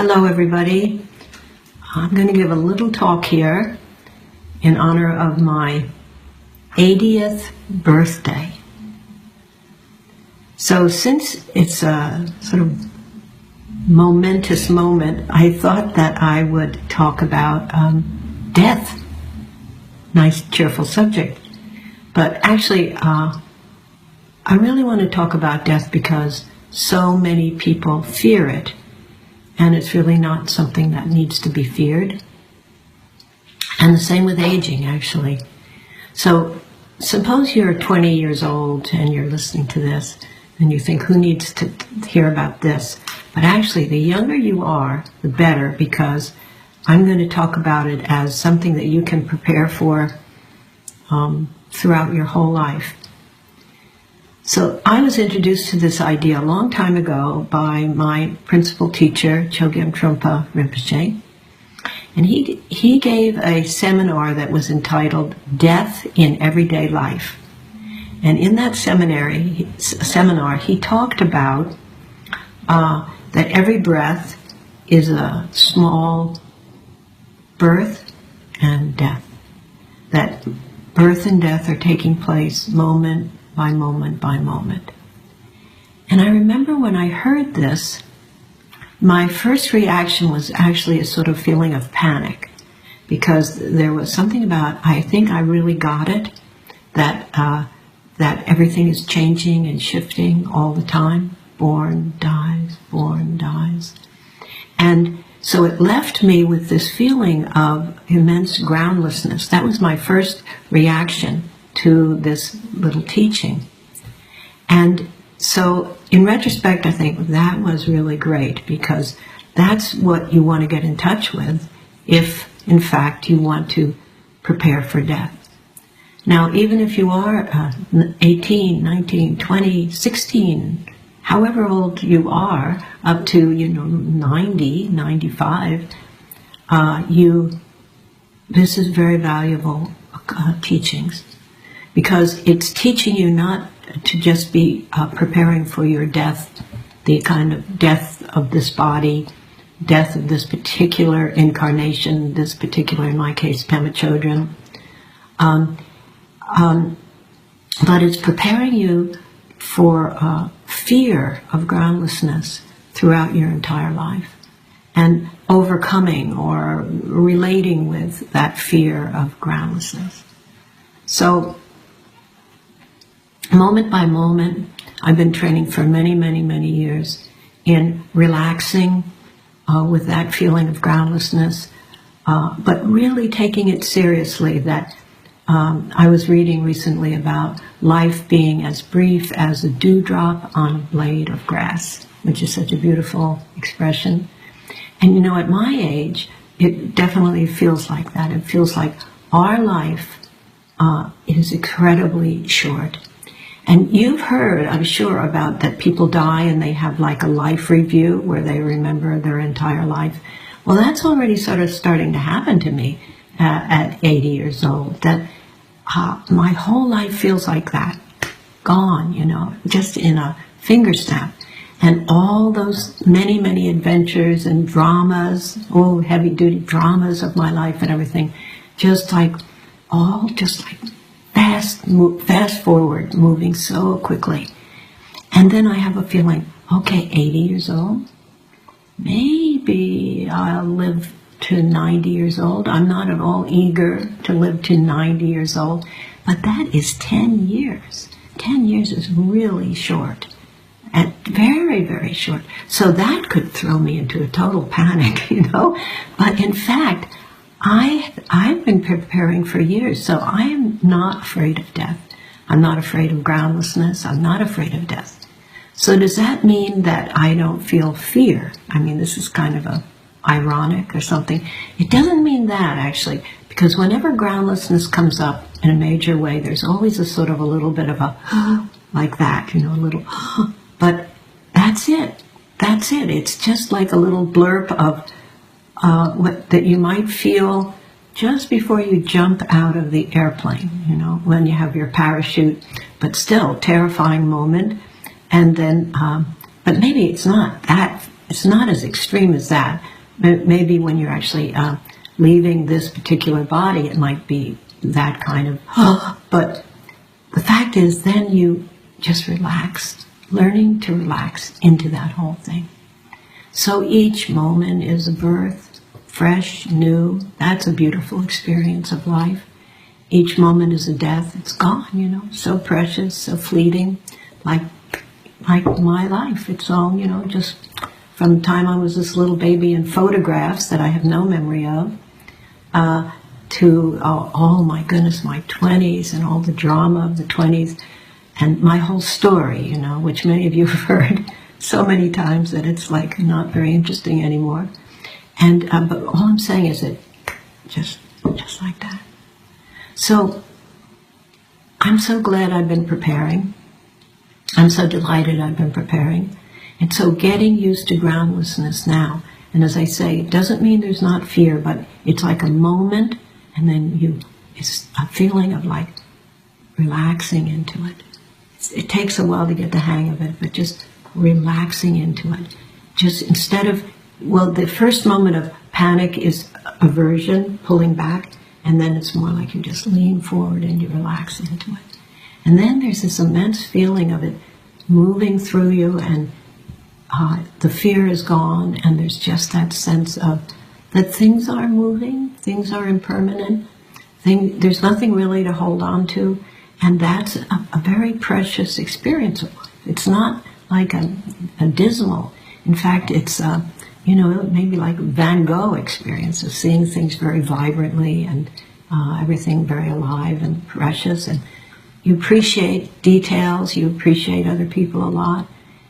Hello everybody. I'm going to give a little talk here in honor of my 80th birthday. So since it's a sort of momentous moment, I thought that I would talk about death. Nice cheerful subject. But actually, I really want to talk about death because so many people fear it. And it's really not something that needs to be feared. And the same with aging, actually. So suppose you're 20 years old and you're listening to this and you think, who needs to hear about this? But actually, the younger you are, the better, because I'm going to talk about it as something that you can prepare for throughout your whole life. So I was introduced to this idea a long time ago by my principal teacher, Chogyam Trungpa Rinpoche. And he gave a seminar that was entitled Death in Everyday Life. And in that seminar, he talked about that every breath is a small birth and death. That birth and death are taking place moment by moment by moment. And I remember when I heard this, my first reaction was actually a sort of feeling of panic, because there was something about, I think I really got it, that everything is changing and shifting all the time. Born, dies, born, dies. And so it left me with this feeling of immense groundlessness. That was my first reaction to this little teaching. And so in retrospect, I think that was really great, because that's what you want to get in touch with if, in fact, you want to prepare for death. Now, even if you are 18, 19, 20, 16, however old you are, up to, 90, 95, this is very valuable teachings. Because it's teaching you not to just be preparing for your death, the kind of death of this body, death of this particular incarnation, this particular, in my case, Pema Chödrön. But it's preparing you for fear of groundlessness throughout your entire life, and overcoming or relating with that fear of groundlessness. So, moment by moment, I've been training for many, many, many years in relaxing with that feeling of groundlessness, but really taking it seriously. That I was reading recently about life being as brief as a dewdrop on a blade of grass, which is such a beautiful expression. And at my age, it definitely feels like that. It feels like our life is incredibly short. And you've heard, I'm sure, about that people die and they have like a life review where they remember their entire life. Well, that's already sort of starting to happen to me at 80 years old. That my whole life feels like that, gone, just in a finger snap. And all those many, many adventures and dramas, heavy-duty dramas of my life and everything, just like fast forward, moving so quickly. And then I have a feeling, 80 years old, maybe I'll live to 90 years old. I'm not at all eager to live to 90 years old, but that is 10 years. 10 years is really short, and very, very short. So that could throw me into a total panic, But in fact, I've been preparing for years, so I am not afraid of death. I'm not afraid of groundlessness. I'm not afraid of death. So does that mean that I don't feel fear? I mean, this is kind of ironic or something. It doesn't mean that, actually, because whenever groundlessness comes up in a major way, there's always a sort of a little bit of a like that, a little but that's it. That's it. It's just like a little blurb of that you might feel just before you jump out of the airplane, when you have your parachute, but still terrifying moment. And then, but maybe it's not that it's not as extreme as that. Maybe when you're actually leaving this particular body, it might be that kind of, but the fact is then you just relax, learning to relax into that whole thing. So each moment is a birth, fresh, new. That's a beautiful experience of life. Each moment is a death. It's gone, so precious, so fleeting, like my life. It's all, just from the time I was this little baby in photographs that I have no memory of, to, oh my goodness, my 20s and all the drama of the 20s, and my whole story, which many of you have heard so many times that it's like not very interesting anymore. And but all I'm saying is that just like that. So I'm so glad I've been preparing. I'm so delighted I've been preparing. And so getting used to groundlessness now. And as I say, it doesn't mean there's not fear, but it's like a moment, and then it's a feeling of like relaxing into it. It takes a while to get the hang of it, but just relaxing into it. Just instead of, the first moment of panic is aversion, pulling back, and then it's more like you just lean forward and you relax into it. And then there's this immense feeling of it moving through you, and the fear is gone, and there's just that sense of that things are moving, things are impermanent, there's nothing really to hold on to, and that's a very precious experience of life. It's not like a dismal. In fact, it's maybe like Van Gogh experience of seeing things very vibrantly and everything very alive and precious, and you appreciate details, you appreciate other people a lot,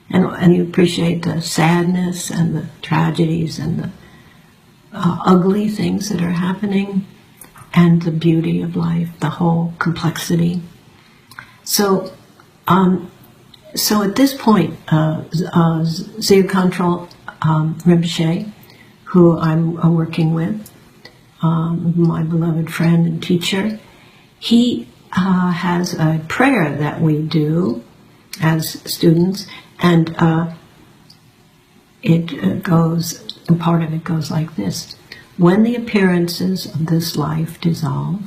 and you appreciate the sadness and the tragedies and the ugly things that are happening, and the beauty of life, the whole complexity. So at this point, Zia Control Rinpoche, who I'm working with, my beloved friend and teacher, he has a prayer that we do as students, and part of it goes like this: when the appearances of this life dissolve,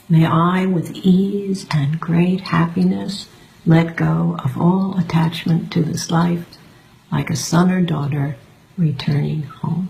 may I with ease and great happiness let go of all attachment to this life, like a son or daughter returning home.